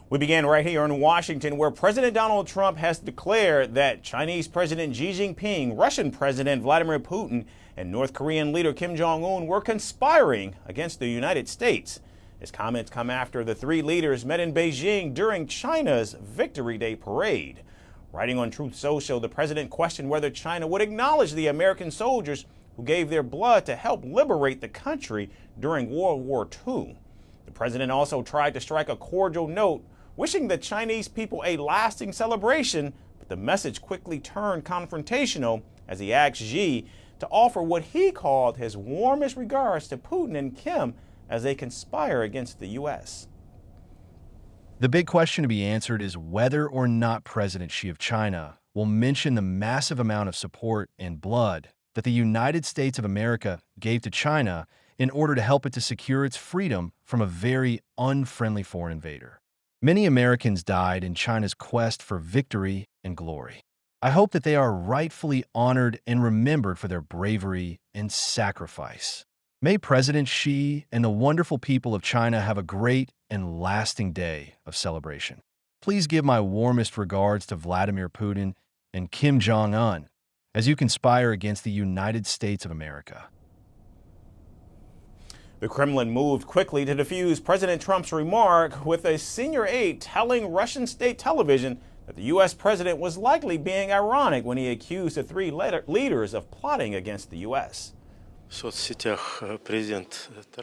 We began right here in Washington, where President Donald Trump has declared that Chinese President Xi Jinping, Russian President Vladimir Putin, and North Korean leader Kim Jong Un were conspiring against the United States. His comments come after the three leaders met in Beijing during China's Victory Day parade. Writing on Truth Social, the president questioned whether China would acknowledge the American soldiers who gave their blood to help liberate the country during World War II. The president also tried to strike a cordial note, wishing the Chinese people a lasting celebration, but the message quickly turned confrontational as he asked Xi to offer what he called his warmest regards to Putin and Kim as they conspire against the U.S. The big question to be answered is whether or not President Xi of China will mention the massive amount of support and blood that the United States of America gave to China in order to help it to secure its freedom from a very unfriendly foreign invader. Many Americans died in China's quest for victory and glory. I hope that they are rightfully honored and remembered for their bravery and sacrifice. May President Xi and the wonderful people of China have a great and lasting day of celebration. Please give my warmest regards to Vladimir Putin and Kim Jong Un as you conspire against the United States of America. The Kremlin moved quickly to defuse President Trump's remark, with a senior aide telling Russian state television that the U.S. president was likely being ironic when he accused the three leaders of plotting against the U.S.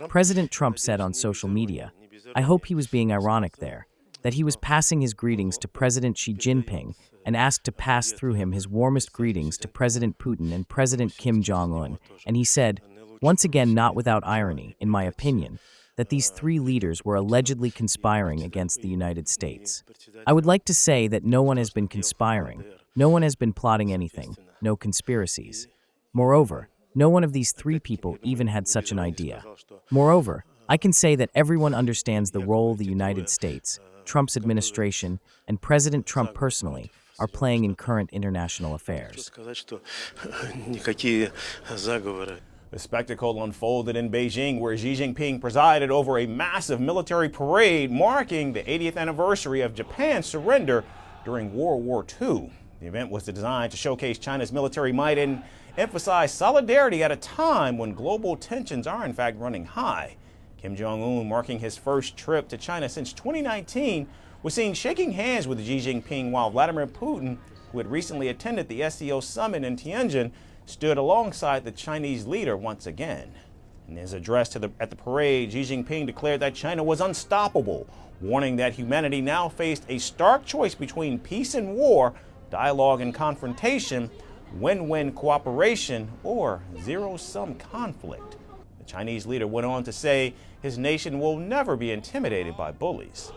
President Trump said on social media, "I hope he was being ironic there, that he was passing his greetings to President Xi Jinping and asked to pass through him his warmest greetings to President Putin and President Kim Jong Un, and he said, once again not without irony, in my opinion, that these three leaders were allegedly conspiring against the United States. I would like to say that no one has been conspiring, no one has been plotting anything, no conspiracies. Moreover, no one of these three people even had such an idea. Moreover, I can say that everyone understands the role the United States, Trump's administration, and President Trump personally are playing in current international affairs." The spectacle unfolded in Beijing, where Xi Jinping presided over a massive military parade marking the 80th anniversary of Japan's surrender during World War II. The event was designed to showcase China's military might and emphasize solidarity at a time when global tensions are in fact running high. Kim Jong Un, marking his first trip to China since 2019, was seen shaking hands with Xi Jinping, while Vladimir Putin, who had recently attended the SCO summit in Tianjin, stood alongside the Chinese leader once again. In his address at the parade, Xi Jinping declared that China was unstoppable, warning that humanity now faced a stark choice between peace and war, dialogue and confrontation, win-win cooperation, or zero-sum conflict. The Chinese leader went on to say his nation will never be intimidated by bullies.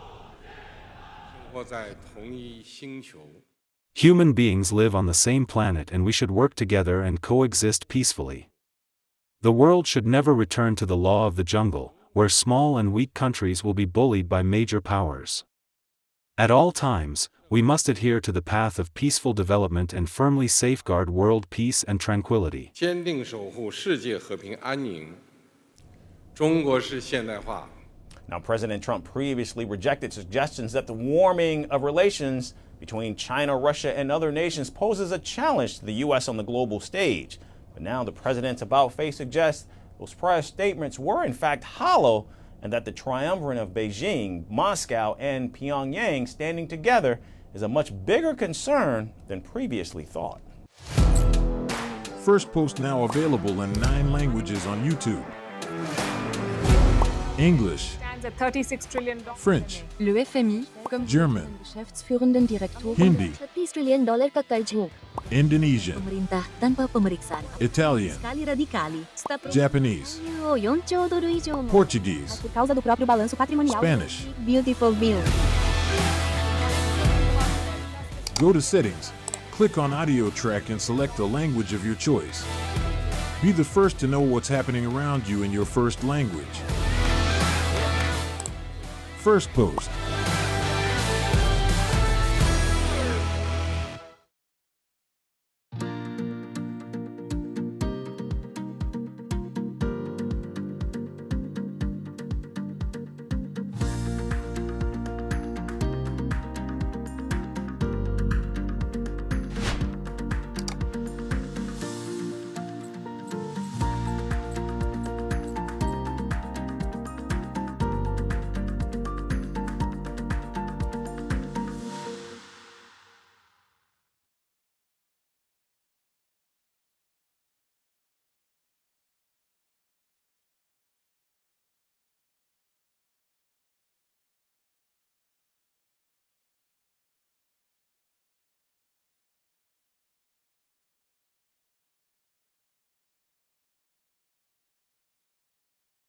Human beings live on the same planet, and we should work together and coexist peacefully. The world should never return to the law of the jungle, where small and weak countries will be bullied by major powers. At all times, we must adhere to the path of peaceful development and firmly safeguard world peace and tranquility. Now, President Trump previously rejected suggestions that the warming of relations between China, Russia, and other nations poses a challenge to the U.S. on the global stage. But now the president's about-face suggests those prior statements were in fact hollow, and that the triumvirate of Beijing, Moscow, and Pyongyang standing together is a much bigger concern than previously thought. Firstpost now available in 9 languages on YouTube. English, at $36 trillion. French, Le FMI, comme German, Geschäftsführenden Direktor, Hindi, $30 trillion ka karjo. Indonesian, Pemerintah tanpa pemeriksaan. Italian, Sekali radikali. Japanese, $1 Portuguese, Por causa do próprio balanço patrimonial. Spanish. Beautiful bill. Go to Settings, click on Audio Track and select the language of your choice. Be the first to know what's happening around you in your first language. Firstpost.